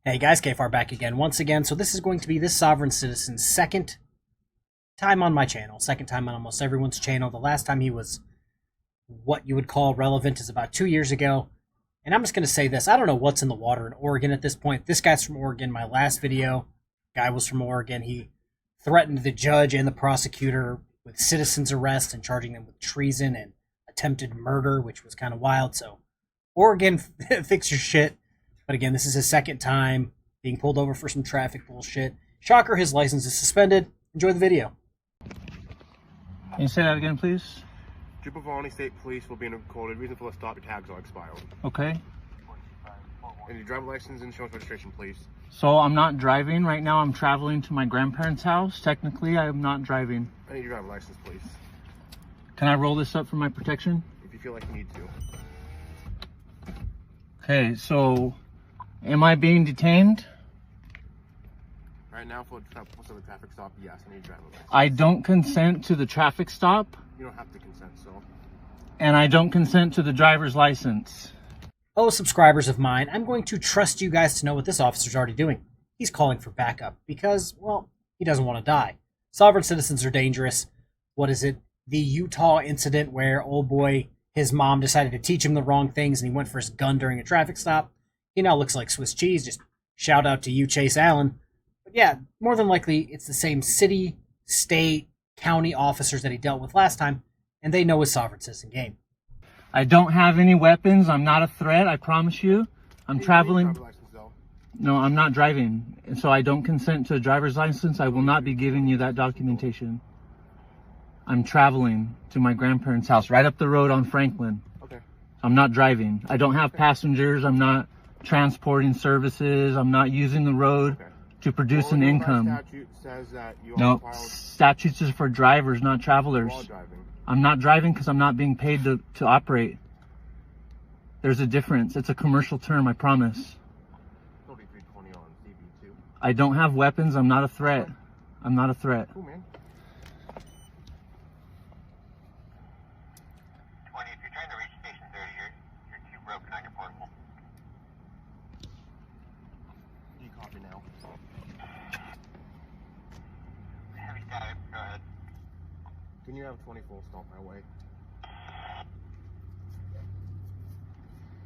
Hey guys, KFARR back again once again. So this is going to be this sovereign citizen's second time on my channel, second time on almost everyone's channel. The last time he was what you would call relevant is about 2 years ago. And I'm just going to say this, I don't know what's in the water in Oregon at this point. This guy's from Oregon. My last video, guy was from Oregon. He threatened the judge and the prosecutor with citizen's arrest and charging them with treason and attempted murder, which was kind of wild. So Oregon, fix your shit. But again, this is his second time being pulled over for some traffic bullshit. Shocker, his license is suspended. Enjoy the video. Can you say that again, please? Jupiter State Police will be recorded. Reason for the stop, your tags are expired. Okay. And your driver license and insurance registration, please. So I'm not driving right now. I'm traveling to my grandparents' house. Technically, I am not driving. I need your driver license, please. Can I roll this up for my protection? If you feel like you need to. Okay, so am I being detained? Right now, for the traffic stop, yes, I need your driver license. I don't consent to the traffic stop. You don't have to consent, so. And I don't consent to the driver's license. Oh, subscribers of mine, I'm going to trust you guys to know what this officer's already doing. He's calling for backup because, well, he doesn't want to die. Sovereign citizens are dangerous. What is it? The Utah incident where, old boy, his mom decided to teach him the wrong things and he went for his gun during a traffic stop. He now looks like Swiss cheese. Just shout out to you, Chase Allen. But yeah, more than likely, it's the same city, state, county officers that he dealt with last time, and they know his sovereign citizen game. I don't have any weapons. I'm not a threat, I promise you. I'm traveling. No, I'm not driving. And so I don't consent to a driver's license. I will not be giving you that documentation. I'm traveling to my grandparents' house right up the road on Franklin. Okay. I'm not driving. I don't have passengers. I'm not transporting services. I'm not using the road to produce an income. Statute says that you No, statutes is for drivers, not travelers. I'm not driving because I'm not being paid to operate. There's a difference. It's a commercial term, I promise. 3320 on DB2. I don't have weapons. I'm not a threat. I'm not a threat. Cool, man. If you're trying to reach station 30, you're too broken on your portable. You copy now. Heavy static, go ahead. Can you have 24 stop my way?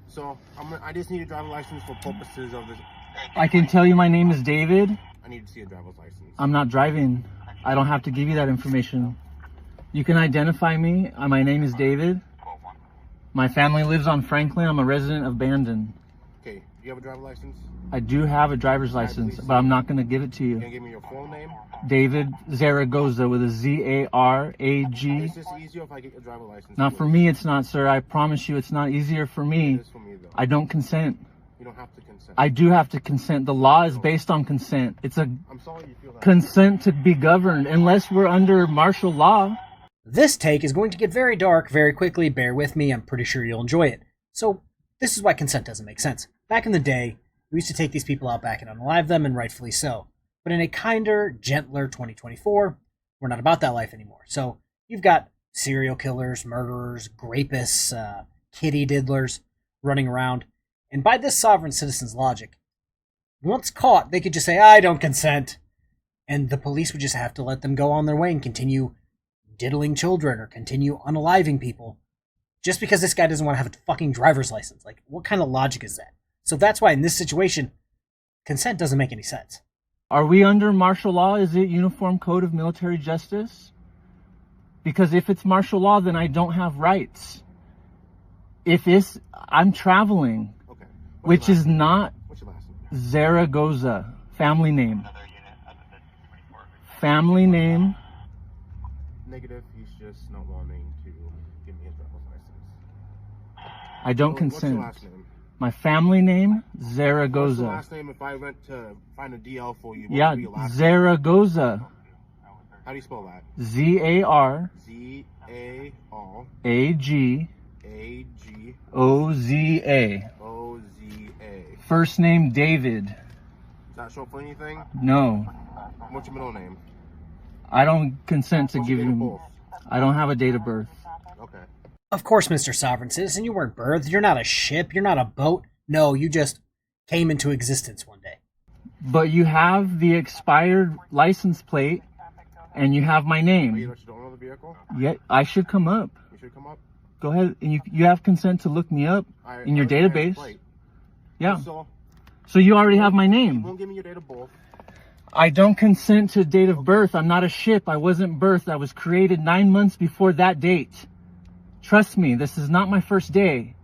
So, I just need a driver license for purposes of this. I can tell you my name is David. I need to see a driver's license. I'm not driving. I don't have to give you that information. You can identify me. My name is David. My family lives on Franklin. I'm a resident of Bandon. Okay, do you have a driver's license? I do have a driver's license, but I'm not going to give it to Can you. you give me your full name? David Zaragoza with a Z-A-R-A-G. Is this easier if I get your driver's license? Not for me, it's not, sir. I promise you it's not easier for me. It is for me, though. I don't consent. You don't have to consent. I do have to consent. The law is based on consent. It's a I'm sorry you feel that. consent to be governed unless we're under martial law. This take is going to get very dark very quickly. Bear with me. I'm pretty sure you'll enjoy it. So this is why consent doesn't make sense. Back in the day, we used to take these people out back and unalive them, and rightfully so. But in a kinder, gentler 2024, we're not about that life anymore. So you've got serial killers, murderers, rapists, kitty diddlers running around. And by this sovereign citizen's logic, once caught, they could just say, I don't consent. And the police would just have to let them go on their way and continue diddling children or continue unaliving people. Just because this guy doesn't want to have a fucking driver's license. Like, what kind of logic is that? So that's why in this situation, consent doesn't make any sense. Are we under martial law? Is it Uniform Code of Military Justice? Because if it's martial law, then I don't have rights. I'm traveling, Okay. which is not What's your last name? Zaragoza. Family name. Another unit at the 24. Family name. Negative. He's just not wanting to give me his driver's license. I don't What's your consent. last name? My family name, What's Zaragoza. your last name if I went to find a DL for you? What Yeah, would be your last name? Zaragoza. How do you spell that? Z-A-R-A-G-O-Z-A. Z-A-R-A-G-O-Z-A. First name, David. Is that short for anything? No, What's your middle name? I don't consent to What's give your date of you. birth? I don't have a date of birth. Okay. Of course, Mr. Sovereign Citizen, you weren't birthed. You're not a ship. You're not a boat. No, you just came into existence one day. But you have the expired license plate, and you have my You name. don't know the vehicle? Yeah, I should come up. You should come up. Go ahead, and you have consent to look me up in your database. Yeah. So you already have my You name. won't give me your date of birth. I don't consent to date of birth. I'm not a ship. I wasn't birthed. I was created 9 months before that date. Trust me, this is not my first day.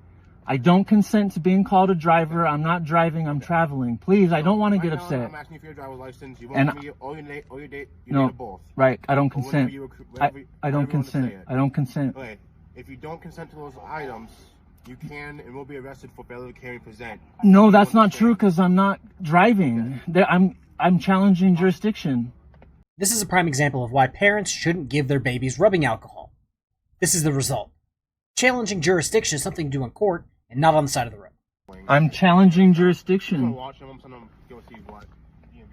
I don't consent to being called a driver. I'm not driving. I'm traveling. Please, I don't want to get upset. I'm asking you for your driver's license. You won't give me all your date No, of birth. right. I don't Or whenever consent. I don't whenever you want to say consent. it. I don't consent. Okay, if you don't consent to those items, you can and will be arrested for failure to carry and present. No, that's not true because I'm not driving. I'm challenging jurisdiction. This is a prime example of why parents shouldn't give their babies rubbing alcohol. This is the result. Challenging jurisdiction is something to do in court and not on the side of the road. I'm challenging I'm gonna jurisdiction. watch them. I'm sending them go see what DMV.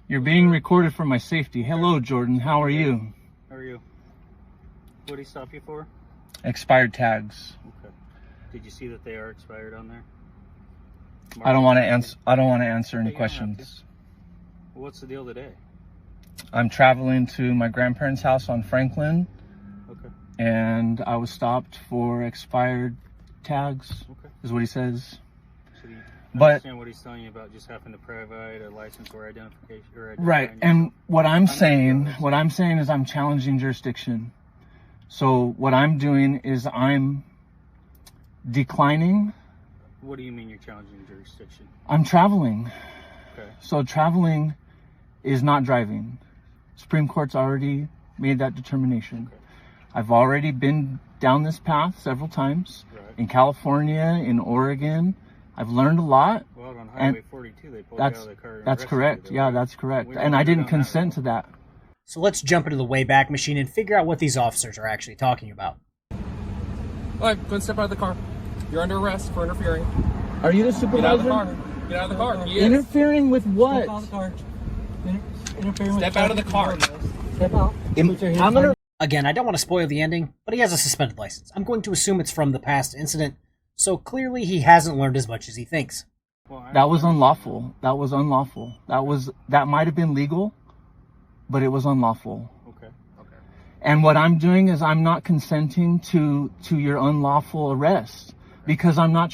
You're being recorded for my safety. Hello, Jordan. How are you? How are you? What did he stop you for? Expired tags. Okay. Did you see that they are expired on there? I don't want to answer. I don't want to answer any Okay, you don't have questions. Well, what's the deal today? I'm traveling to my grandparents' house on Franklin, Okay. and I was stopped for expired tags. Okay. Is what he says. So do you But- understand what he's telling you about just having to provide a license or identification or Right. identifying And yourself? what I'm saying, realize. what I'm saying is I'm challenging jurisdiction. So what I'm doing is I'm declining. What do you mean you're challenging jurisdiction? I'm traveling. Okay. So traveling is not driving. Supreme Court's already made that determination. Okay. I've already been down this path several times Right. in California, in Oregon. I've learned a lot. Well, on And Highway 42, they pulled you out That's of the car. and that's arrested correct. you, Yeah, right? that's correct. We And don't I go didn't down that consent road. to that. So let's jump into the Wayback Machine and figure out what these officers are actually talking about. All right, go and step out of the car. You're under arrest for interfering. Are you the Get out of the supervisor? car. Get out of the car. He is. Interfering with what? Step out of the car. I'm gonna. Again, I don't want to spoil the ending, but he has a suspended license. I'm going to assume it's from the past incident, so clearly he hasn't learned as much as he thinks. Well, That was unlawful. That was unlawful. That might have been legal, but it was unlawful. Okay. And what I'm doing is I'm not consenting to your unlawful arrest because I'm not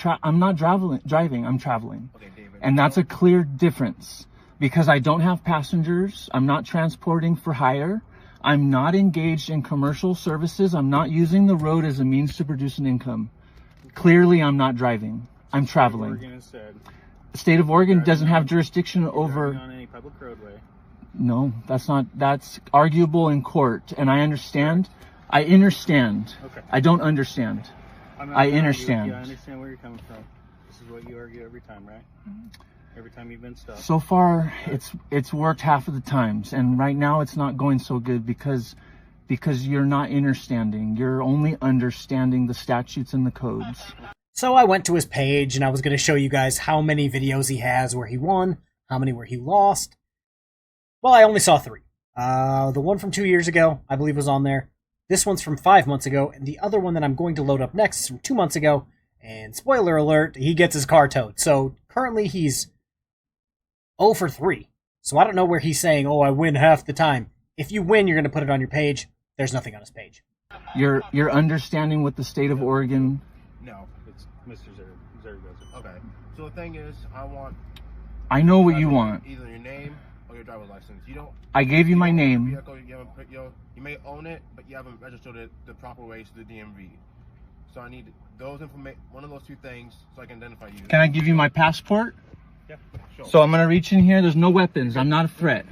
driving. I'm traveling. Okay, David. And that's a clear difference because I don't have passengers. I'm not transporting for hire. I'm not engaged in commercial services. I'm not using the road as a means to produce an income. Clearly, I'm not driving. I'm traveling. Oregon instead. The state of Oregon doesn't have jurisdiction Driving over. on any public roadway. No, that's arguable in court. And I understand. I understand. Okay. I don't understand. I'm not I arguing with you. understand. I understand where you're coming from. This is what you argue every time, right? Every time you've been stopped. So far, it's worked half of the times, and right now it's not going so good because you're not understanding. You're only understanding the statutes and the codes. So I went to his page and I was going to show you guys how many videos he has where he won, how many where he lost. Well, I only saw 3. The one from 2 years ago, I believe, was on there. This one's from 5 months ago, and the other one that I'm going to load up next is from 2 months ago. And spoiler alert, he gets his car towed. So currently he's 0 for 3. So I don't know where he's saying, oh, I win half the time. If you win, you're going to put it on your page. There's nothing on his page. You're understanding what the state of Oregon. No. It's Mr. Zergoza. Okay. So the thing is, I know what you want. either your name or your driver's license. You don't. I gave you my own the name. vehicle, you may own it, but you haven't registered it the proper way to the DMV. So I need those one of those 2 things so I can identify you. Can I give you my passport? Yeah. Sure. So I'm gonna reach in here. There's no weapons. I'm not a threat.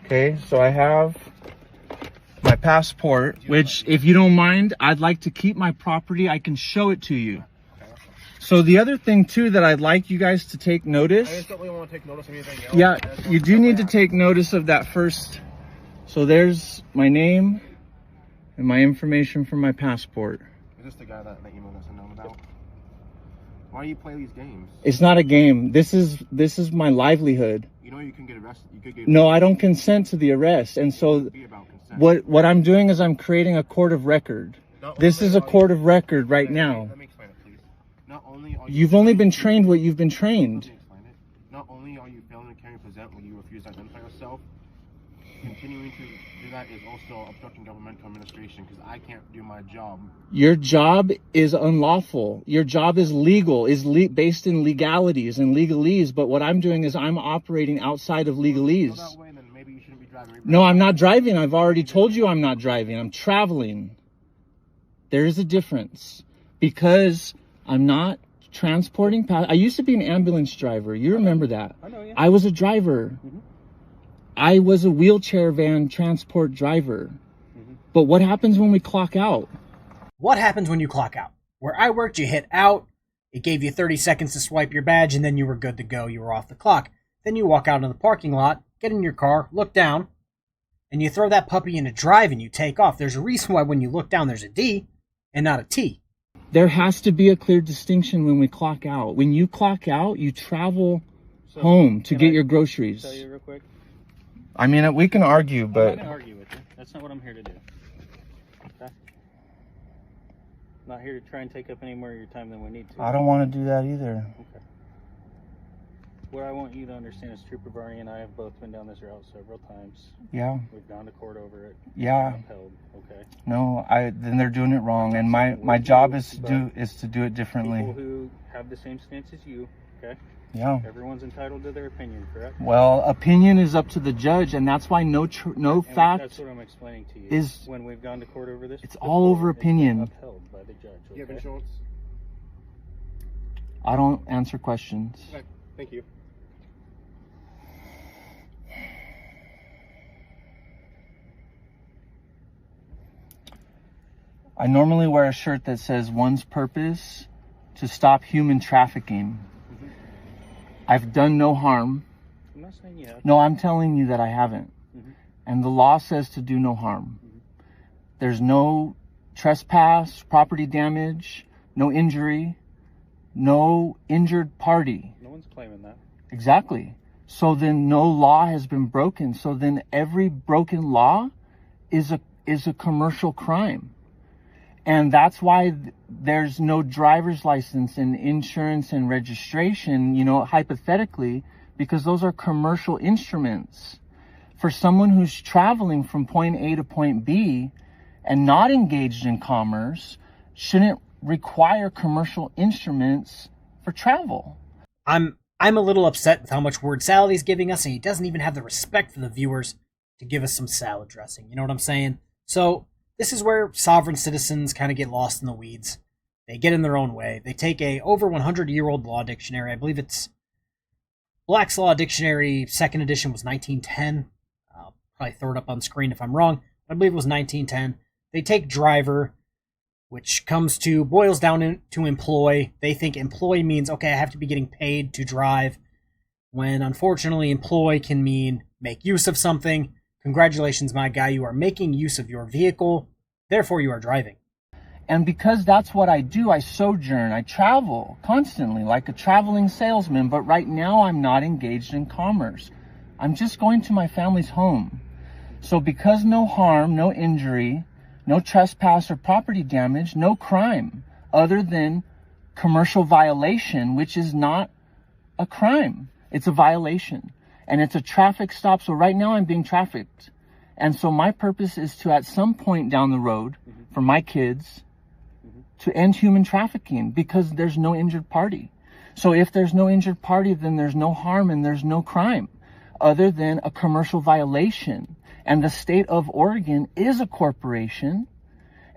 Okay, so I have my passport, which, if you don't mind, I'd like to keep my property. I can show it to you. So the other thing too that I'd like you guys to take I notice. just don't really want to take notice of anything else. Yeah, That's you what- do need to take notice of that first. So there's my name and my information from my passport. Is this the guy that emailed us and known about? Why do you play these games? It's not a game. This is my livelihood. You know you can get arrested. You could get. No, I don't consent to the arrest. And so Be about consent. what I'm doing is I'm creating a court of record. No, This let is me- a court of record right now. Let me explain it, please. Not only are You've only been trained what you've been trained. Let me explain it. Not only are you failing to carry and present when you refuse to identify yourself, continuing to do that is also obstructing governmental administration because I can't do my job. Your job is unlawful. Your job is legal, based in legalities and legalese. But what I'm doing is I'm operating outside of legalese. That way, then maybe you shouldn't be driving. No, I'm not driving. I've already told you I'm not driving. I'm traveling. There is a difference because I'm not transporting. I used to be an ambulance driver. You remember that? I know, yeah. I was a driver. Mm-hmm. I was a wheelchair van transport driver. Mm-hmm. But what happens when we clock out? What happens when you clock out? Where I worked, you hit out, it gave you 30 seconds to swipe your badge, and then you were good to go. You were off the clock. Then you walk out into the parking lot, get in your car, look down, and you throw that puppy into drive and you take off. There's a reason why when you look down, there's a D and not a T. There has to be a clear distinction when we clock out. When you clock out, you travel home to get your groceries. Tell you real quick. I mean, we can argue, I'm but not gonna argue with you. That's not what I'm here to do. Okay. I'm not here to try and take up any more of your time than we need to. I don't want to do that either. Okay. What I want you to understand is Trooper Barney and I have both been down this route several times. Yeah. We've gone to court over it. Yeah. Upheld. Okay. No, then they're doing it wrong, and my job is to do it differently. People who have the same stance as you. Okay. Yeah. Everyone's entitled to their opinion, correct? Well, opinion is up to the judge, and that's why no And fact that's what I'm explaining to you. is. When we've gone to court over this, It's all over it's opinion. upheld by the judge. Do you have Okay? insurance? I don't answer questions. Okay, thank you. I normally wear a shirt that says one's purpose to stop human trafficking. Mm-hmm. I've done no harm. I'm not saying you have. No, I'm telling you that I haven't. Mm-hmm. And the law says to do no harm. Mm-hmm. There's no trespass, property damage, no injury, no injured party. No one's claiming that. Exactly. So then no law has been broken. So then every broken law is a commercial crime. And that's why there's no driver's license and insurance and registration, hypothetically, because those are commercial instruments. For someone who's traveling from point A to point B and not engaged in commerce, shouldn't require commercial instruments for travel. I'm a little upset with how much word salad he's giving us, and he doesn't even have the respect for the viewers to give us some salad dressing. You know what I'm saying? So this is where sovereign citizens kind of get lost in the weeds. They get in their own way. They take a over 100-year-old law dictionary. I believe it's Black's Law Dictionary, second edition was 1910. I'll probably throw it up on screen if I'm wrong. I believe it was 1910. They take driver, which boils down to employ. They think employ means, okay, I have to be getting paid to drive, when unfortunately employ can mean make use of something. Congratulations, my guy, you are making use of your vehicle, therefore you are driving. And because that's what I do, I sojourn, I travel constantly like a traveling salesman, but right now I'm not engaged in commerce. I'm just going to my family's home. So because no harm, no injury, no trespass or property damage, no crime, other than commercial violation, which is not a crime. It's a violation. And it's a traffic stop. So right now I'm being trafficked. And so my purpose is to, at some point down the road, for my kids, to end human trafficking, because there's no injured party. So if there's no injured party, then there's no harm and there's no crime other than a commercial violation. And the state of Oregon is a corporation,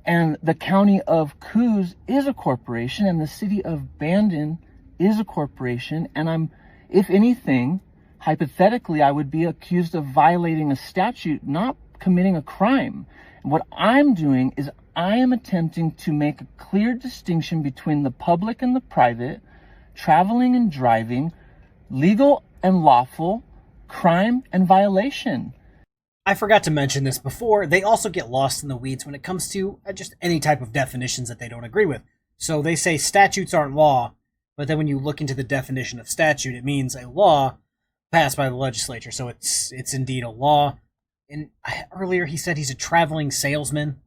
and the county of Coos is a corporation, and the city of Bandon is a corporation. And if anything, hypothetically, I would be accused of violating a statute, not committing a crime. And what I'm doing is I am attempting to make a clear distinction between the public and the private, traveling and driving, legal and lawful, crime and violation. I forgot to mention this before, they also get lost in the weeds when it comes to just any type of definitions that they don't agree with. So they say statutes aren't law, but then when you look into the definition of statute, it means a law passed by the legislature. So it's indeed a law. And earlier he said he's a traveling salesman,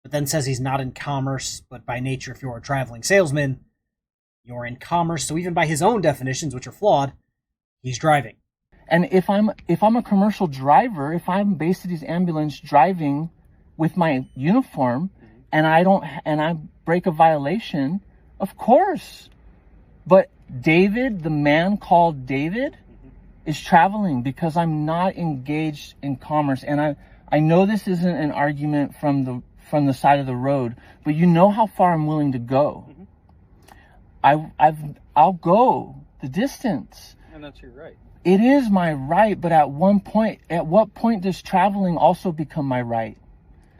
but then says he's not in commerce, but by nature, if you're a traveling salesman, You're in commerce, so even by his own definitions, which are flawed, he's driving. And if I'm a commercial driver, if I'm based at his ambulance driving with my uniform and I break a violation, of course. But David, the man called David, is traveling because I'm not engaged in commerce. And I know this isn't an argument from the side of the road, but you know how far I'm willing to go. I'll go the distance. And that's your right. It is my right, but at what point does traveling also become my right?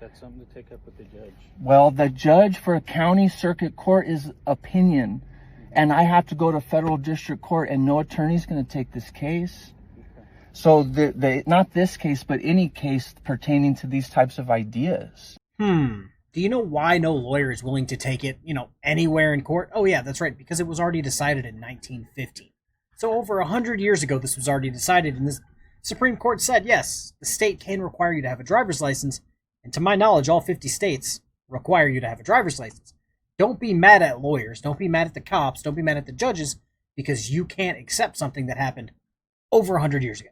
That's something to take up with the judge. Well, the judge for a county circuit court is opinion, and I have to go to federal district court, and no attorney's going to take this case. Okay. So not this case, but any case pertaining to these types of ideas. Do you know why no lawyer is willing to take it, anywhere in court? Oh yeah, that's right, because it was already decided in 1915. So over 100 years ago, this was already decided, and the Supreme Court said, yes, the state can require you to have a driver's license, and to my knowledge, all 50 states require you to have a driver's license. Don't be mad at lawyers, don't be mad at the cops, don't be mad at the judges, because you can't accept something that happened over 100 years ago.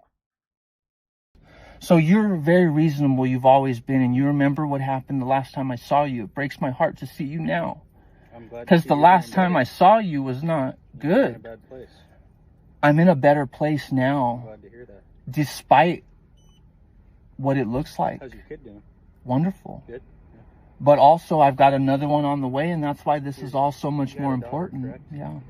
So you're very reasonable, you've always been, and you remember what happened the last time I saw you. It breaks my heart to see you now. I'm glad. Because the last time I saw you was not You're in a good. bad place. I'm in a better place I'm now, glad to hear that. despite what it looks like. How's your kid doing? Wonderful. Good. But also, I've got another one on the way, and that's why this is all so much You got more a daughter, important. correct? Yeah.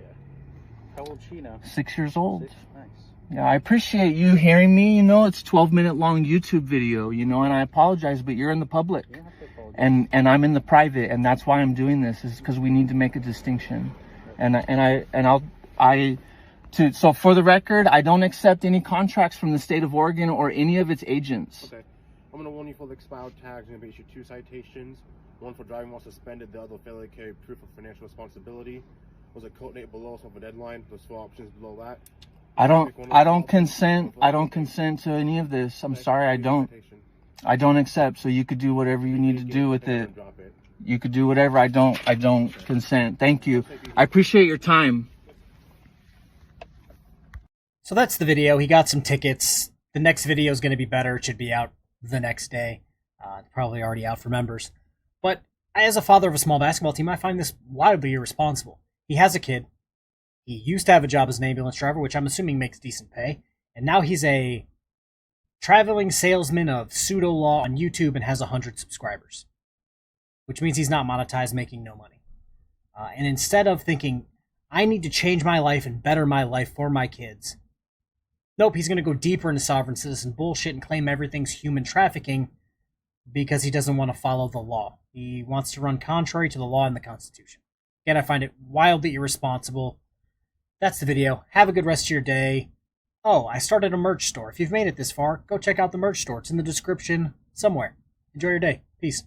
How old's she now? 6 years old. 6? Nice. Yeah, I appreciate you hearing me. It's 12-minute long YouTube video, and I apologize, but you're in the public. You don't have to apologize. And I'm in the private, and that's why I'm doing this, is because we need to make a distinction. So for the record, I don't accept any contracts from the state of Oregon or any of its agents. Okay. I'm going to warn you for the expired tags. I'm going to issue 2 citations. One for driving while suspended, the other failure to carry proof of financial responsibility. Was a code date below, so for deadline. There's 4 options below that. I don't consent to any of this. I'm sorry, I don't accept. So you could do whatever you need to do with it. You could do whatever. I don't consent. Thank you. I appreciate your time. So that's the video. He got some tickets. The next video is going to be better. It should be out the next day. Probably already out for members. But as a father of a small basketball team, I find this wildly irresponsible. He has a kid. He used to have a job as an ambulance driver, which I'm assuming makes decent pay. And now he's a traveling salesman of pseudo-law on YouTube and has 100 subscribers. Which means he's not monetized, making no money. And instead of thinking, I need to change my life and better my life for my kids, nope, he's going to go deeper into sovereign citizen bullshit and claim everything's human trafficking because he doesn't want to follow the law. He wants to run contrary to the law and the Constitution. Again, I find it wildly irresponsible. That's the video. Have a good rest of your day. Oh, I started a merch store. If you've made it this far, go check out the merch store. It's in the description somewhere. Enjoy your day. Peace.